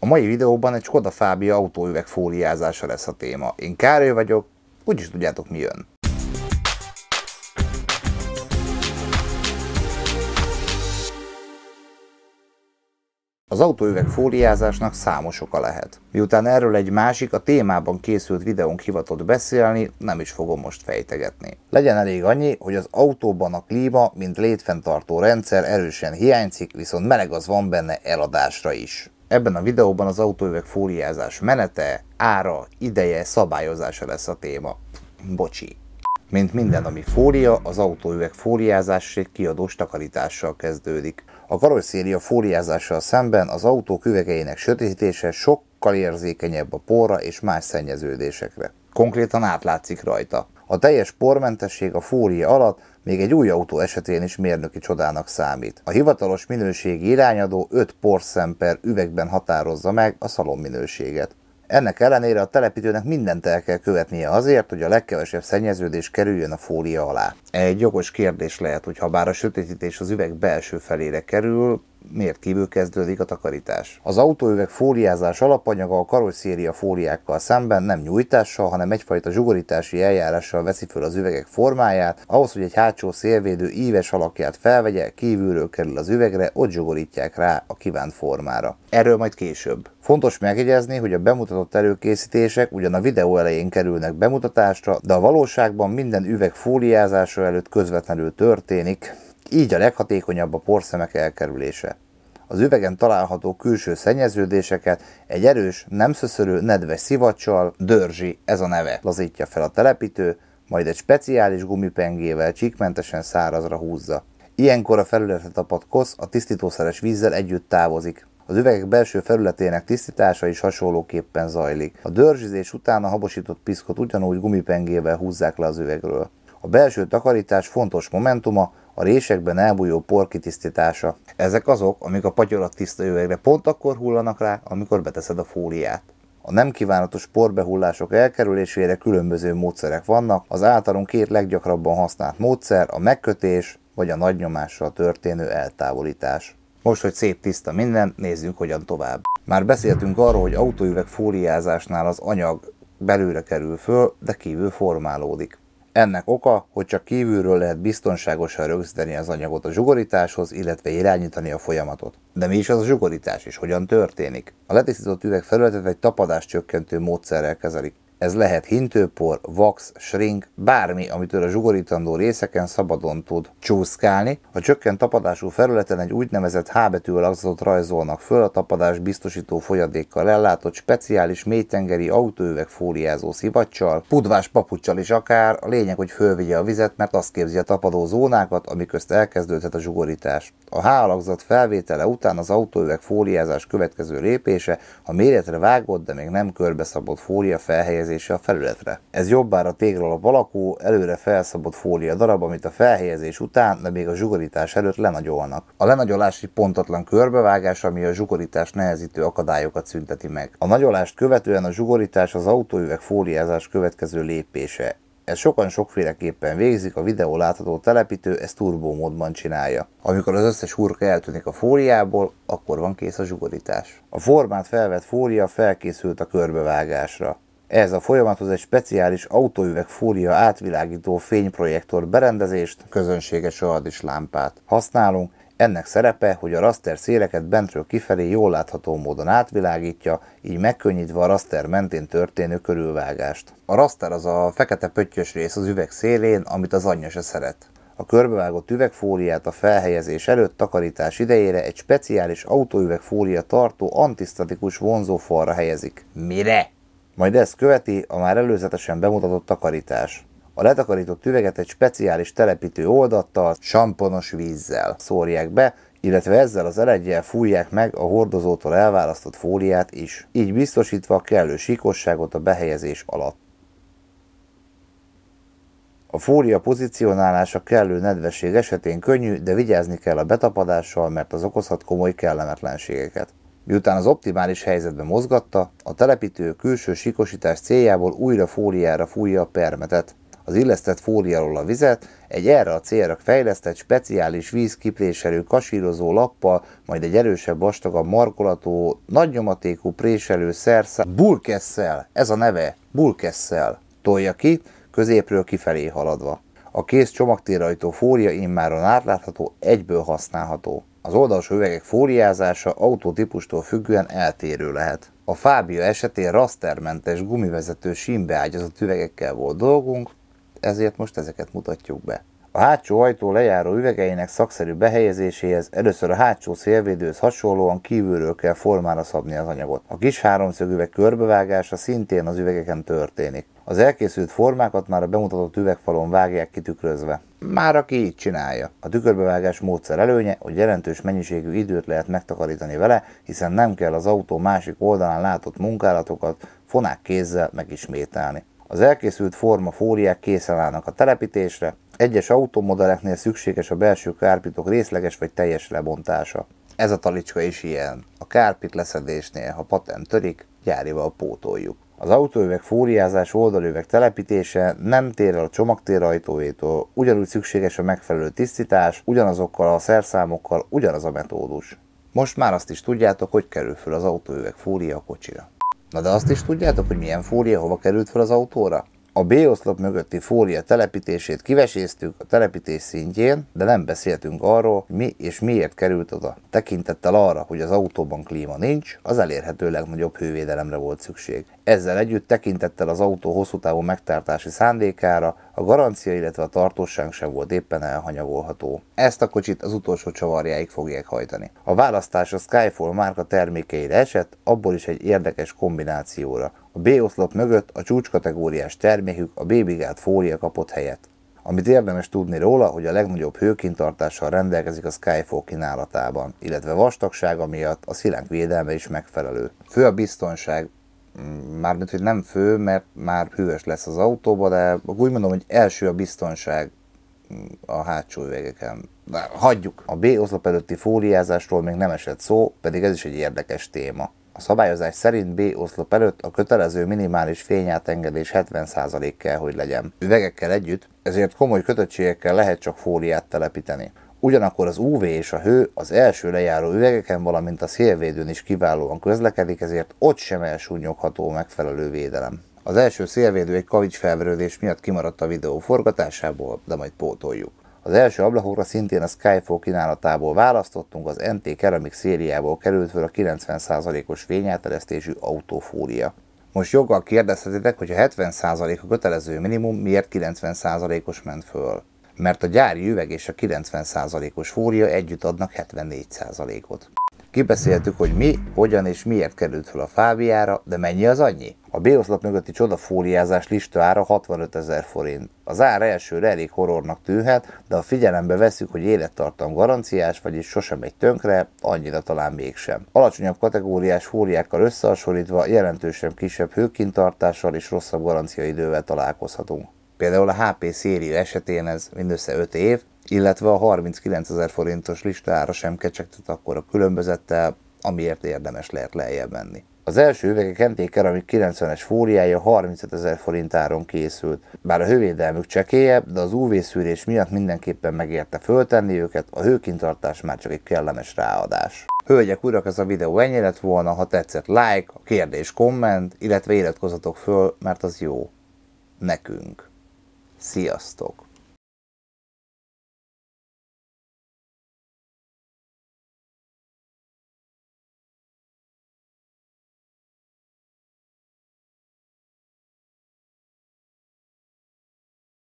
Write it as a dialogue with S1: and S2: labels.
S1: A mai videóban egy Skoda Fabia autóüveg fóliázása lesz a téma. Én Károly vagyok, úgyis tudjátok, mi jön. Az autóüveg fóliázásnak számos oka lehet. Miután erről egy másik, a témában készült videónk hivatott beszélni, nem is fogom most fejtegetni. Legyen elég annyi, hogy az autóban a klíma, mint létfenntartó rendszer erősen hiányzik, viszont meleg az van benne eladásra is. Ebben a videóban az autóüveg fóliázás menete, ára, ideje, szabályozása lesz a téma. Bocsi. Mint minden, ami fólia, az autóüveg fóliázás egy kiadós takarítással kezdődik. A karosszéria fóliázással szemben az autók üvegeinek sötétítése sokkal érzékenyebb a porra és más szennyeződésekre. Konkrétan átlátszik rajta. A teljes pormentesség a fólia alatt még egy új autó esetén is mérnöki csodának számít. A hivatalos minőségi irányadó 5 porszem per üvegben határozza meg a szalonminőséget. Ennek ellenére a telepítőnek mindent el kell követnie azért, hogy a legkevesebb szennyeződés kerüljön a fólia alá. Egy jogos kérdés lehet, hogy ha bár a sötétítés az üveg belső felére kerül, miért kívül kezdődik a takarítás? Az autóüveg fóliázás alapanyaga a karosszéria fóliákkal szemben nem nyújtással, hanem egyfajta zsugorítási eljárással veszi föl az üvegek formáját. Ahhoz, hogy egy hátsó szélvédő íves alakját felvegye, kívülről kerül az üvegre, ott zsugorítják rá a kívánt formára. Erről majd később. Fontos megjegyezni, hogy a bemutatott előkészítések ugyan a videó elején kerülnek bemutatásra, de a valóságban minden üveg fóliázása előtt közvetlenül történik, így a leghatékonyabb a porszemek elkerülése. Az üvegen található külső szennyeződéseket egy erős, nem szöszörő, nedves szivacsal, dörzsi, ez a neve, lazítja fel a telepítő, majd egy speciális gumipengével csíkmentesen szárazra húzza. Ilyenkor a felületre tapadt kosz a tisztítószeres vízzel együtt távozik. Az üvegek belső felületének tisztítása is hasonlóképpen zajlik. A dörzsizés után a habosított piszkot ugyanúgy gumipengével húzzák le az üvegről. A belső takarítás fontos momentuma a résekben elbújó por kitisztítása. Ezek azok, amik a patyolat tiszta üvegre pont akkor hullanak rá, amikor beteszed a fóliát. A nem kívánatos porbehullások elkerülésére különböző módszerek vannak, az általunk 2 leggyakrabban használt módszer a megkötés vagy a nagy nyomással történő eltávolítás. Most, hogy szép tiszta minden, nézzünk hogyan tovább. Már beszéltünk arról, hogy autóüveg fóliázásnál az anyag belülre kerül föl, de kívül formálódik. Ennek oka, hogy csak kívülről lehet biztonságosan rögzíteni az anyagot a zsugorításhoz, illetve irányítani a folyamatot. De mi is az a zsugorítás és hogyan történik? A letisztított üvegfelületet egy tapadáscsökkentő módszerrel kezelik. Ez lehet hintőpor, wax, shrink, bármi, amitől a zsugorítandó részeken szabadon tud csúszkálni. A csökkent tapadású felületen egy úgynevezett H betű alakzatot rajzolnak föl a tapadás biztosító folyadékkal ellátott speciális mélytengeri autóüveg fóliázó szivacsal, pudvás papuccsal is akár, a lényeg, hogy fölvigye a vizet, mert azt képzi a tapadó zónákat, amiközt elkezdődhet a zsugorítás. A H alakzat felvétele után az autóüveg fóliázás következő lépése a méretre vágott, de még nem körbeszabott fólia felhelyezése a felületre. Ez jobbára téglalap alakú, előre felszabott fólia darab, amit a felhelyezés után, de még a zsugorítás előtt lenagyolnak. A lenagyolás egy pontatlan körbevágás, ami a zsugorítást nehezítő akadályokat szünteti meg. A nagyolást követően a zsugorítás az autóüveg fóliázás következő lépése. Ez sokan sokféleképpen végzik, a videó látható telepítő ezt turbó módban csinálja. Amikor az összes hurka eltűnik a fóliából, akkor van kész a zsugorítás. A formát felvett fólia felkészült a körbevágásra. Ehhez a folyamathoz egy speciális autóüveg fólia átvilágító fényprojektor berendezést, közönséges ohadis lámpát használunk. Ennek szerepe, hogy a raster széleket bentről kifelé jól látható módon átvilágítja, így megkönnyítve a raster mentén történő körülvágást. A raster az a fekete pöttyös rész az üveg szélén, amit az anyja se szeret. A körbevágott üvegfóliát a felhelyezés előtt takarítás idejére egy speciális autóüvegfólia tartó antisztatikus vonzófalra helyezik. Mire? Majd ezt követi a már előzetesen bemutatott takarítás. A letakarított üveget egy speciális telepítő oldattal, samponos vízzel szórják be, illetve ezzel az eleggyel fújják meg a hordozótól elválasztott fóliát is, így biztosítva a kellő síkosságot a behelyezés alatt. A fólia pozícionálása kellő nedvesség esetén könnyű, de vigyázni kell a betapadással, mert az okozhat komoly kellemetlenségeket. Miután az optimális helyzetben mozgatta, a telepítő külső síkosítás céljából újra fóliára fújja a permetet. az illesztett fólia alól a vizet, egy erre a célra fejlesztett speciális vízkipréselő kasírozó lappal, majd egy erősebb, vastagabb markolatú, nagy nyomatékú préselő szerszám, bulkesszel, ez a neve, bulkesszel tolja ki, középről kifelé haladva. A kész csomagtérrajtó fólia immáron átlátható, egyből használható. Az oldalsó üvegek fóliázása autótípustól függően eltérő lehet. A Fabia esetén rastermentes gumivezető sínbeágyazott üvegekkel volt dolgunk, ezért most ezeket mutatjuk be. A hátsó ajtó lejáró üvegeinek szakszerű behelyezéséhez először a hátsó szélvédőhöz hasonlóan kívülről kell formára szabni az anyagot. A kis háromszög üveg körbevágása szintén az üvegeken történik. Az elkészült formákat már a bemutatott üvegfalon vágják kitükrözve. Már aki így csinálja. A tükörbevágás módszer előnye, hogy jelentős mennyiségű időt lehet megtakarítani vele, hiszen nem kell az autó másik oldalán látott munkálatokat fonák kézzel megismételni. Az elkészült forma fóliák készen állnak a telepítésre, egyes automodelleknél szükséges a belső kárpitok részleges vagy teljes lebontása. Ez a talicska is ilyen. A kárpit leszedésnél, ha patent törik, gyárival pótoljuk. Az autóüveg fóliázás oldalüveg telepítése nem tér el a csomagtérrajtóétól, ugyanúgy szükséges a megfelelő tisztítás, ugyanazokkal a szerszámokkal, ugyanaz a metódus. Most már azt is tudjátok, hogy kerül föl az autóüveg fólia a kocsira. Na de azt is tudjátok, hogy milyen fólia hova került fel az autóra? A B-oszlop mögötti fólia telepítését kiveséztük a telepítés szintjén, de nem beszéltünk arról, mi és miért került oda. Tekintettel arra, hogy az autóban klíma nincs, az elérhető legnagyobb hővédelemre volt szükség. Ezzel együtt tekintettel az autó hosszú távú megtartási szándékára, a garancia, illetve a tartóság sem volt éppen elhanyagolható. Ezt a kocsit az utolsó csavarjáig fogják hajtani. A választás a Skyfall márka termékeire esett, abból is egy érdekes kombinációra. A B-oszlop mögött a csúcskategóriás termékük, a Baby Guard fólia kapott helyet. Amit érdemes tudni róla, hogy a legnagyobb hőkintartással rendelkezik a Skyfall kínálatában, illetve vastagsága miatt a szilánk védelme is megfelelő. Fő a biztonság, mármint hogy nem fő, mert már hűvös lesz az autóba, de úgy mondom, hogy első a biztonság a hátsó üvegeken. De hagyjuk! A B-oszlop előtti fóliázásról még nem esett szó, pedig ez is egy érdekes téma. A szabályozás szerint B-oszlop előtt a kötelező minimális fényátengedés 70% kell, hogy legyen. Üvegekkel együtt, ezért komoly kötöttségekkel lehet csak fóliát telepíteni. Ugyanakkor az UV és a hő az első lejáró üvegeken, valamint a szélvédőn is kiválóan közlekedik, ezért ott sem elsúnyogható megfelelő védelem. Az első szélvédő egy kavicsfelverődés miatt kimaradt a videó forgatásából, de majd pótoljuk. Az első ablakokra szintén a Skyfall kínálatából választottunk, az NT Keramik szériából került fel a 90%-os fényáteresztésű autófólia. Most joggal kérdezhetitek, hogy a 70% a kötelező minimum, miért 90%-os ment föl? Mert a gyári üveg és a 90%-os fólia együtt adnak 74%-ot. Kibeszéltük, hogy mi, hogyan és miért került fel a Fabiára, de mennyi az annyi? A B-oszlop mögötti csodafóliázás lista ára 65 000 forint. Az ár elsőre elég horrornak tűnhet, de ha figyelembe vesszük, hogy élettartam garanciás, vagyis sosem megy tönkre, annyira talán mégsem. Alacsonyabb kategóriás fóliákkal összehasonlítva jelentősen kisebb hőkintartással és rosszabb garanciaidővel találkozhatunk. Például a HP széria esetén ez mindössze 5 év, illetve a 39 000 forintos listára sem kecsegtet akkor a különbözettel, amiért érdemes lehet lejjebb menni. Az első üvegek NT Keramik 90-es fóliája 35 000 forint áron készült. Bár a hővédelmük csekélyebb, de az UV-szűrés miatt mindenképpen megérte föltenni őket, a hőkintartás már csak egy kellemes ráadás. Hölgyek, urak, ez a videó ennyi lett volna, ha tetszett like, a kérdés, komment, illetve iratkozzatok föl, mert az jó nekünk. Sziasztok!